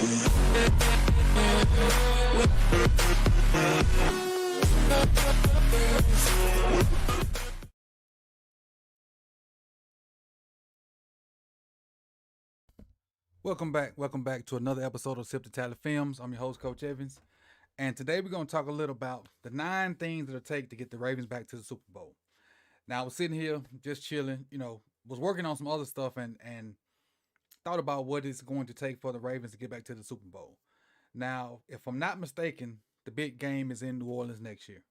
Welcome back to another episode of Sip the Tally Films. I'm your host, Coach Evans, and today we're going to talk a little about the 9 things it'll take to get the Ravens back to the Super Bowl. Now, I was sitting here just chilling, was working on some other stuff and thought about what it's going to take for the Ravens to get back to the Super Bowl. Now, if I'm not mistaken, the big game is in New Orleans next year.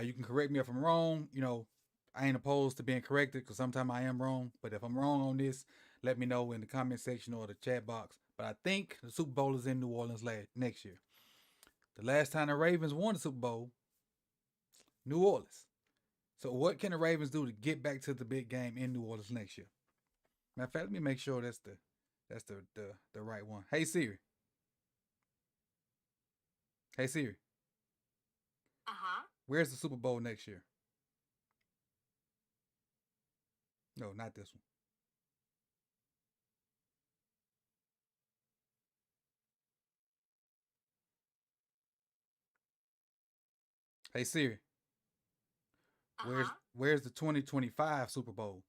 You can correct me if I'm wrong. I ain't opposed to being corrected because sometimes I am wrong. But if I'm wrong on this, let me know in the comment section or the chat box. But I think the Super Bowl is in New Orleans next year. The last time the Ravens won the Super Bowl, New Orleans. So what can the Ravens do to get back to the big game in New Orleans next year? Matter of fact, let me make sure that's the right one. Hey Siri. Hey Siri. Where's the Super Bowl next year? No, not this one. Hey Siri. Where's the 2025 Super Bowl?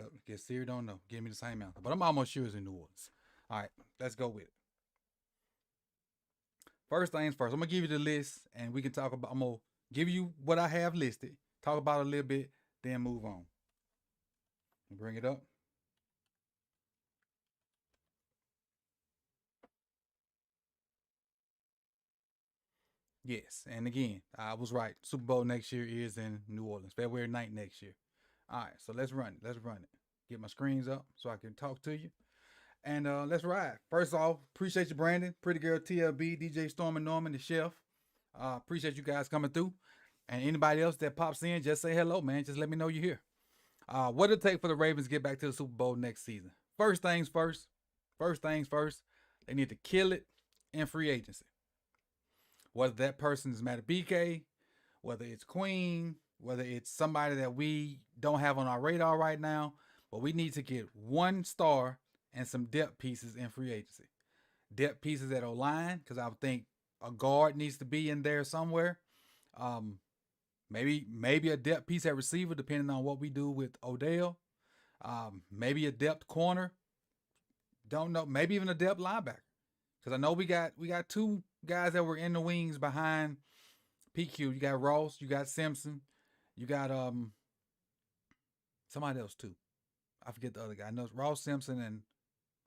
Oh, guess Siri don't know. Give me the same answer. But I'm almost sure it's in New Orleans. All right, let's go with it. First things first, I'm going to give you the list and we can talk about, I'm going to give you what I have listed, talk about it a little bit, then move on. Bring it up. Yes, and again, I was right. Super Bowl next year is in New Orleans, February 9th next year. All right, so let's run it. Let's run it. Get my screens up so I can talk to you. And let's ride. First off, appreciate you, Brandon, Pretty Girl TLB, DJ Storm and Norman, the chef. Appreciate you guys coming through. And anybody else that pops in, just say hello, man. Just let me know you're here. What it'll take for the Ravens to get back to the Super Bowl next season. First things first. They need to kill it in free agency. Whether that person is Matt BK, whether it's Queen, whether it's somebody that we don't have on our radar right now, but we need to get one star and some depth pieces in free agency. Depth pieces at O-line, because I would think a guard needs to be in there somewhere. Maybe a depth piece at receiver, depending on what we do with Odell. Maybe a depth corner. Don't know. Maybe even a depth linebacker. Because I know we got 2 guys that were in the wings behind PQ. You got Ross, you got Simpson, you got somebody else too. I forget the other guy. I know it's Ross Simpson and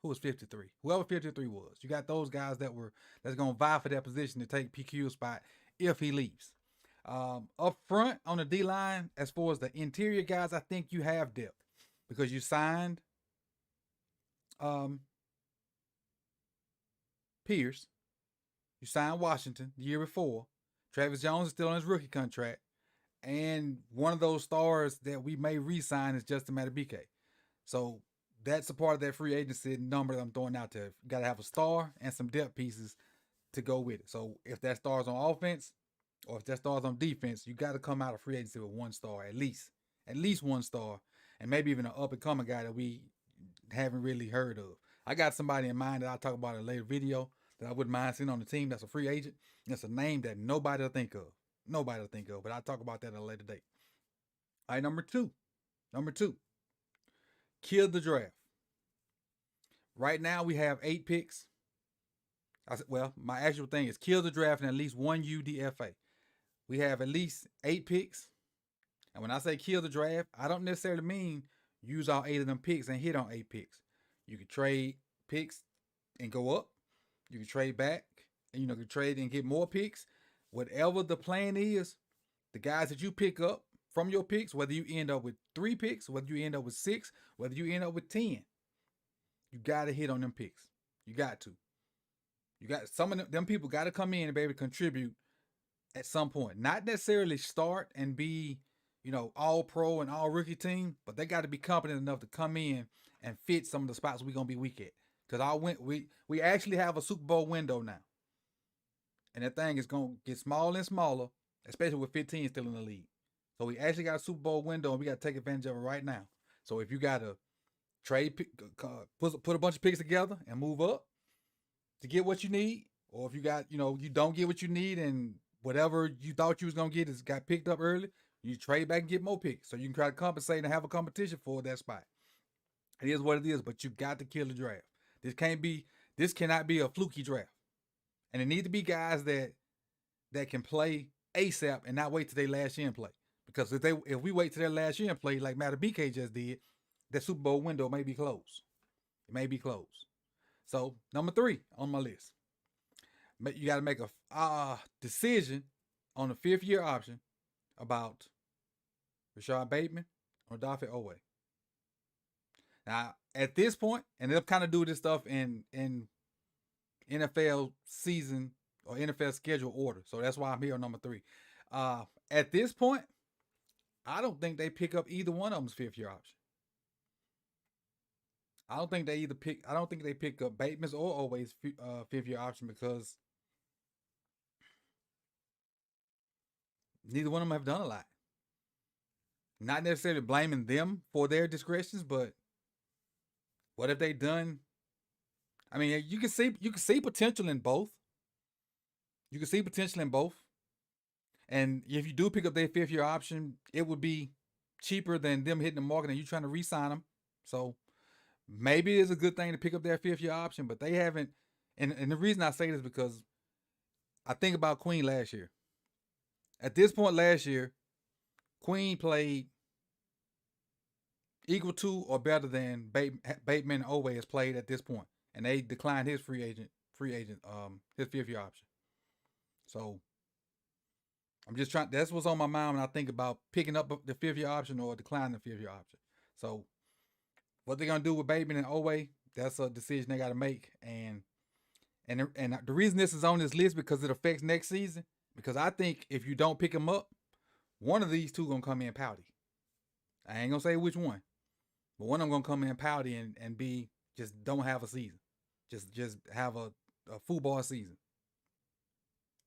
who was 53. Whoever 53 was. You got those guys that's gonna vie for that position to take PQ's spot if he leaves. Up front on the D line, as far as the interior guys, I think you have depth because you signed Pierce. You signed Washington the year before. Travis Jones is still on his rookie contract. And one of those stars that we may re-sign is Justin Matabike. So that's a part of that free agency number that I'm throwing out there. You got to have a star and some depth pieces to go with it. So if that star's on offense or if that star's on defense, you got to come out of free agency with 1 star at least. At least 1 star. And maybe even an up-and-coming guy that we haven't really heard of. I got somebody in mind that I'll talk about in a later video that I wouldn't mind seeing on the team that's a free agent. That's a name that nobody will think of. But I'll talk about that at a later date. All right, number two. Kill the draft. Right now we have 8 picks. My actual thing is kill the draft and at least 1 UDFA. We have at least 8 picks. And when I say kill the draft, I don't necessarily mean use all 8 of them picks and hit on 8 picks. You can trade picks and go up. You can trade back and you can trade and get more picks. Whatever the plan is, the guys that you pick up from your picks, whether you end up with 3 picks, whether you end up with 6, whether you end up with 10, you got to hit on them picks. You got to. Some of them people got to come in and be able to contribute at some point. Not necessarily start and be, all pro and all rookie team, but they got to be competent enough to come in and fit some of the spots we're going to be weak at. Because we actually have a Super Bowl window now. And that thing is going to get smaller and smaller, especially with 15 still in the league. So we actually got a Super Bowl window and we got to take advantage of it right now. So if you got a put a bunch of picks together and move up to get what you need. Or if you got, you don't get what you need and whatever you thought you was gonna get is got picked up early, you trade back and get more picks. So you can try to compensate and have a competition for that spot. It is what it is, but you got to kill the draft. This cannot be a fluky draft. And it need to be guys that can play ASAP and not wait till they last year and play. Because if we wait till their last year and play like Matter BK just did, that Super Bowl window may be closed. It may be closed. So number 3 on my list, you got to make a decision on the 5th year option about Rashad Bateman or Dafe Owe. Now at this point, and they'll kind of do this stuff in NFL season or NFL schedule order. So that's why I'm here on number 3. At this point, I don't think they pick up either one of them's 5th year option. I don't think they pick up Bateman's or Owe's 5th year option because neither one of them have done a lot. Not necessarily blaming them for their discretions, but what have they done? I mean, you can see potential in both. You can see potential in both. And if you do pick up their 5th year option, it would be cheaper than them hitting the market and you trying to re-sign them. So maybe it's a good thing to pick up their 5th year option, but they haven't. And the reason I say this is because I think about Queen last year. At this point last year, Queen played equal to or better than Bateman and Owe has played at this point, and they declined his his 5th year option. So I'm just trying. That's what's on my mind when I think about picking up the 5th year option or declining the 5th year option. So what they're gonna do with Bateman and Owe, that's a decision they got to make. And the reason this is on this list because it affects next season. Because I think if you don't pick them up, one of these two gonna come in pouty. I ain't gonna say which one, but one of them gonna come in pouty and be just don't have a season, just have a football season.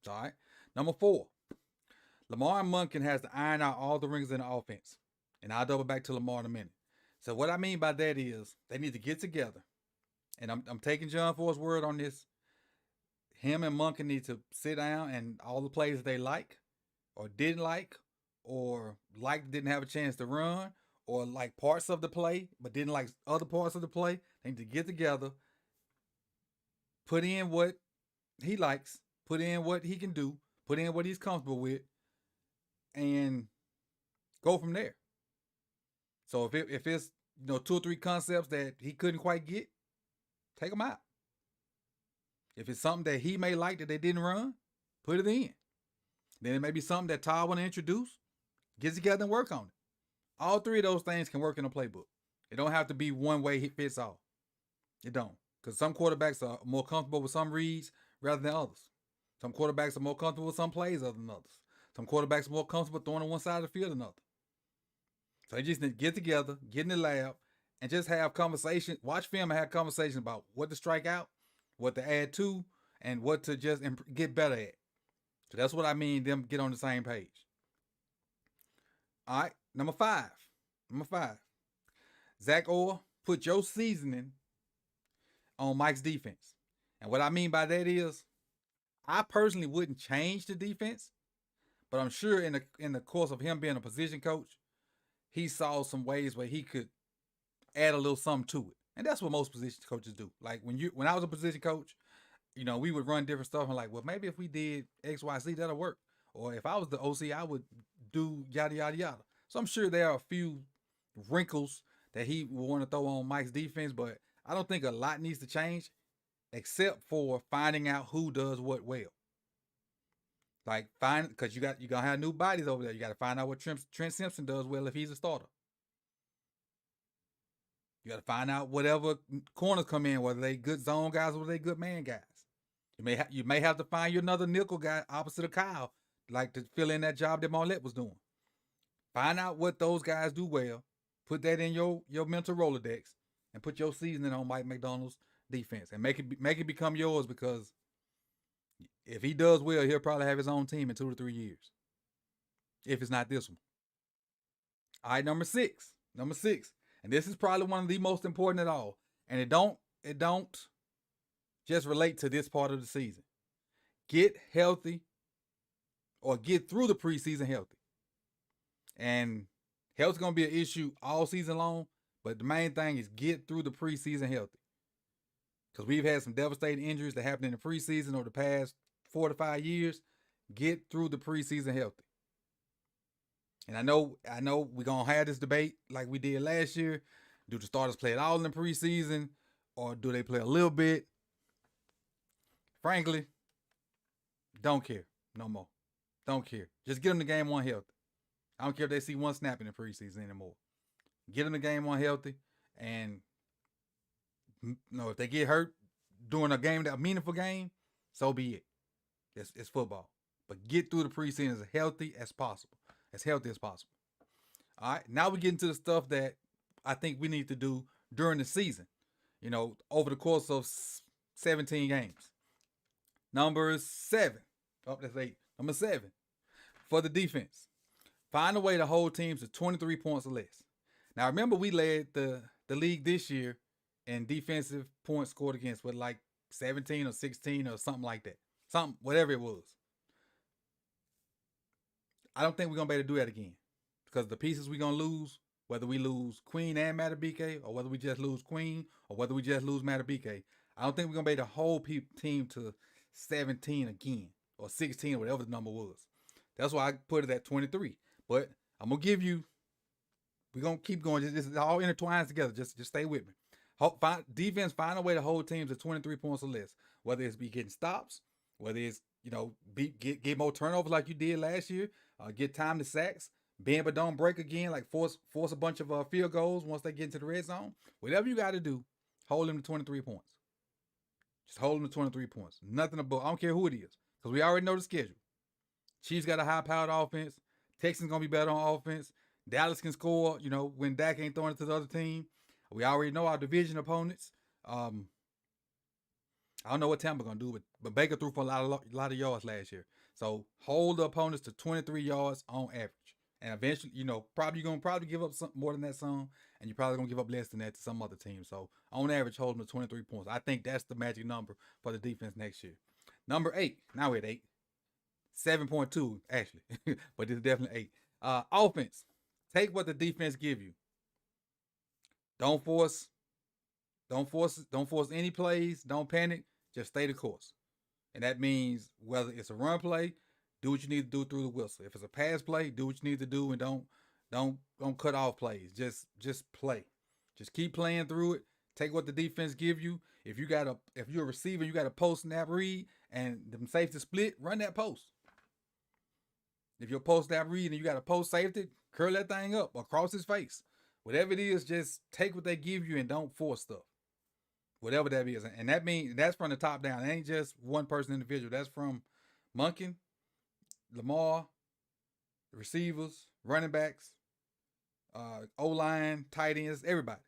All right. Number 4, Lamar and Monken has to iron out all the rings in the offense, and I'll double back to Lamar in a minute. So what I mean by that is they need to get together, and I'm taking John Ford's word on this. Him and Monken need to sit down and all the plays they like or didn't like or didn't have a chance to run or like parts of the play but didn't like other parts of the play. They need to get together, put in what he likes, put in what he can do, put in what he's comfortable with, and go from there. So if it's 2 or 3 concepts that he couldn't quite get, take them out. If it's something that he may like that they didn't run, put it in. Then it may be something that Todd want to introduce. Get together and work on it. All 3 of those things can work in a playbook. It don't have to be one way it fits all. It don't. Because some quarterbacks are more comfortable with some reads rather than others. Some quarterbacks are more comfortable with some plays other than others. Some quarterbacks are more comfortable throwing on one side of the field than others. So they just need to get together, get in the lab, and just have conversations. Watch film and have conversations about what to strike out, what to add to, and what to just get better at. So that's what I mean, them get on the same page. All right, number 5. Zach Orr, put your seasoning on Mike's defense. And what I mean by that is, I personally wouldn't change the defense, but I'm sure in the course of him being a position coach, he saw some ways where he could add a little something to it. And that's what most position coaches do. Like when I was a position coach, we would run different stuff and like, well, maybe if we did X, Y, Z, that'll work. Or if I was the OC, I would do yada, yada, yada. So I'm sure there are a few wrinkles that he would want to throw on Mike's defense, but I don't think a lot needs to change except for finding out who does what well. Like because you're gonna have new bodies over there. You got to find out what Trent Simpson does well if he's a starter. You got to find out whatever corners come in, whether they good zone guys or whether they good man guys. You may have to find you another nickel guy opposite of Kyle, like to fill in that job that Marlette was doing. Find out what those guys do well. Put that in your mental Rolodex and put your seasoning on Mike McDonald's defense and make it become yours, because if he does well, he'll probably have his own team in 2 to 3 years. If it's not this one. All right, number six. and this is probably one of the most important at all. And it don't just relate to this part of the season. Get healthy or get through the preseason healthy. And health's gonna be an issue all season long, but the main thing is get through the preseason healthy. Because we've had some devastating injuries that happened in the preseason over the past 4 to 5 years. Get through the preseason healthy. And I know we're gonna have this debate like we did last year. Do the starters play it all in the preseason, or do they play a little bit? Frankly, don't care no more. Don't care. Just get them the game one healthy. I don't care if they see one snap in the preseason anymore. Get them the game one healthy, and if they get hurt during a meaningful game, so be it. It's football. But get through the preseason as healthy as possible. As healthy as possible. All right. Now we get into the stuff that I think we need to do during the season. Over the course of 17 games. Number 7. Oh, that's 8. Number 7. For the defense. Find a way to hold teams to 23 points or less. Now remember, we led the league this year in defensive points scored against with like 17 or 16 or something like that. Whatever it was. I don't think we're going to be able to do that again. Because the pieces we're going to lose, whether we lose Queen and Matabike, or whether we just lose Queen, or whether we just lose Matabike, I don't think we're going to be able to hold team to 17 again, or 16, or whatever the number was. That's why I put it at 23. But I'm going to give you, we're going to keep going. This is all intertwined together. Just stay with me. Defense, find a way to hold teams to 23 points or less. Whether it's be getting stops, whether it's, get more turnovers like you did last year, get time to sacks, bend but don't break again, like force a bunch of field goals once they get into the red zone. Whatever you got to do, hold them to 23 points. Just hold them to 23 points. Nothing above. I don't care who it is, because we already know the schedule. Chiefs got a high-powered offense. Texans going to be better on offense. Dallas can score, when Dak ain't throwing it to the other team. We already know our division opponents. I don't know what Tampa going to do, but Baker threw for a lot of yards last year. So hold the opponents to 23 yards on average. And eventually, you're going to give up more than that some, and you're probably going to give up less than that to some other team. So on average, hold them to 23 points. I think that's the magic number for the defense next year. Number 8. Now we're at 8. 7.2, actually. But it's definitely 8. Offense. Take what the defense give you. Don't force any plays. Don't panic. Just stay the course. And that means whether it's a run play, do what you need to do through the whistle. If it's a pass play, do what you need to do, and don't cut off plays. Just play. Just keep playing through it. Take what the defense give you. If you're a receiver, you got a post snap read and the safety split, run that post. If you're a post snap read and you got a post safety, curl that thing up across his face. Whatever it is, just take what they give you and don't force stuff. Whatever that is. And that means that's from the top down. It ain't just one person individual. That's from Monken, Lamar, the receivers, running backs, O-line, tight ends, everybody.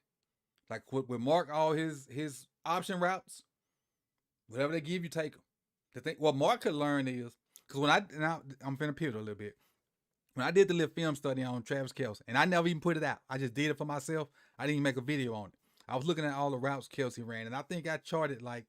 Like with Mark, all his option routes, whatever they give you, take them. What Mark could learn is, because I'm finna pivot a little bit. When I did the little film study on Travis Kelce, and I never even put it out. I just did it for myself. I didn't even make a video on it. I was looking at all the routes Kelce ran, and I think I charted like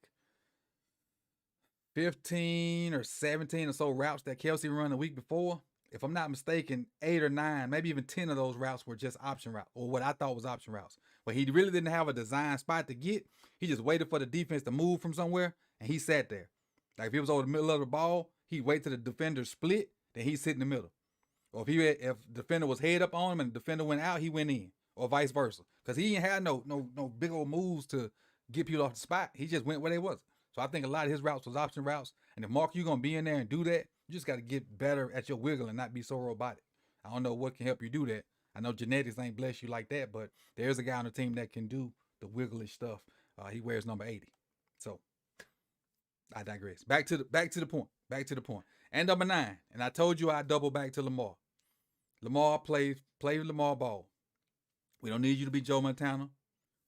15 or 17 or so routes that Kelce run the week before. If I'm not mistaken, 8 or 9, maybe even 10 of those routes were just option routes, or what I thought was option routes. But he really didn't have a design spot to get. He just waited for the defense to move from somewhere, and he sat there. Like if he was over the middle of the ball, he'd wait till the defender split, then he'd sit in the middle. Or if the defender was head up on him and the defender went out, he went in, or vice versa. Because he didn't have no big old moves to get people off the spot. He just went where they was. So I think a lot of his routes was option routes. And if Mark, you're gonna be in there and do that, you just got to get better at your wiggle and not be so robotic. I don't know what can help you do that. I know genetics ain't bless you like that, but there's a guy on the team that can do the wigglish stuff. He wears number 80. So I digress. Back to the point. And number 9. And I told you I'd double back to Lamar. Lamar play Lamar ball. We don't need you to be Joe Montana.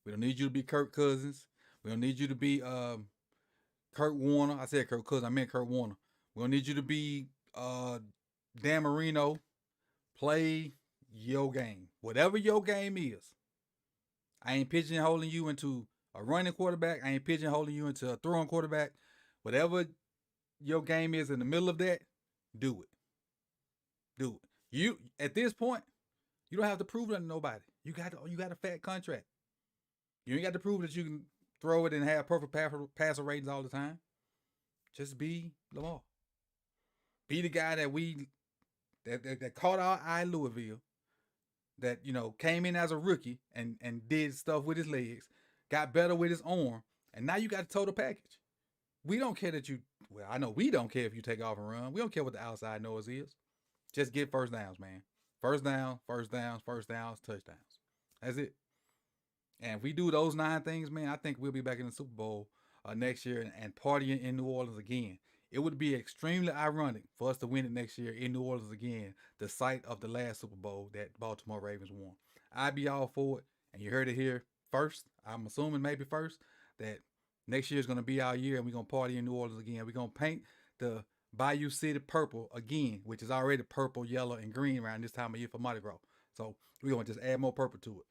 We don't need you to be Kirk Cousins. We don't need you to be Kurt Warner. I said Kirk Cousins. I meant Kurt Warner. We don't need you to be Dan Marino. Play your game. Whatever your game is, I ain't pigeonholing you into a running quarterback. I ain't pigeonholing you into a throwing quarterback. Whatever your game is in the middle of that, do it. Do it. You at this point, you don't have to prove it to nobody. You got a fat contract. You ain't got to prove that you can throw it and have perfect passer ratings all the time. Just be Lamar. Be the guy that caught our eye in Louisville, that came in as a rookie and did stuff with his legs, got better with his arm, and now you got a total package. We don't care that you. Well, I know we don't care if you take off and run. We don't care what the outside noise is. Just get first downs, man. First down, first downs, first downs, touchdowns. That's it. And if we do those 9 things, man, I think we'll be back in the Super Bowl next year and partying in New Orleans again. It would be extremely ironic for us to win it next year in New Orleans again, the site of the last Super Bowl that Baltimore Ravens won. I'd be all for it, and you heard it here first. I'm assuming maybe first that next year is going to be our year, and we're going to party in New Orleans again. We're going to paint the Bayou City purple again, which is already purple, yellow, and green around this time of year for Mardi Gras. So we're going to just add more purple to it.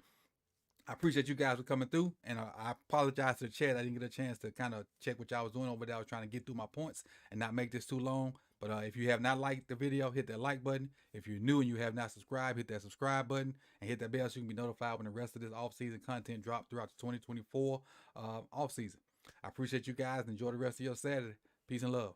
I appreciate you guys for coming through, and I apologize to the chat. I didn't get a chance to kind of check what y'all was doing over there. I was trying to get through my points and not make this too long. But if you have not liked the video, hit that like button. If you're new and you have not subscribed, hit that subscribe button and hit that bell so you can be notified when the rest of this off-season content drops throughout the 2024 off-season. I appreciate you guys and enjoy the rest of your Saturday. Peace and love.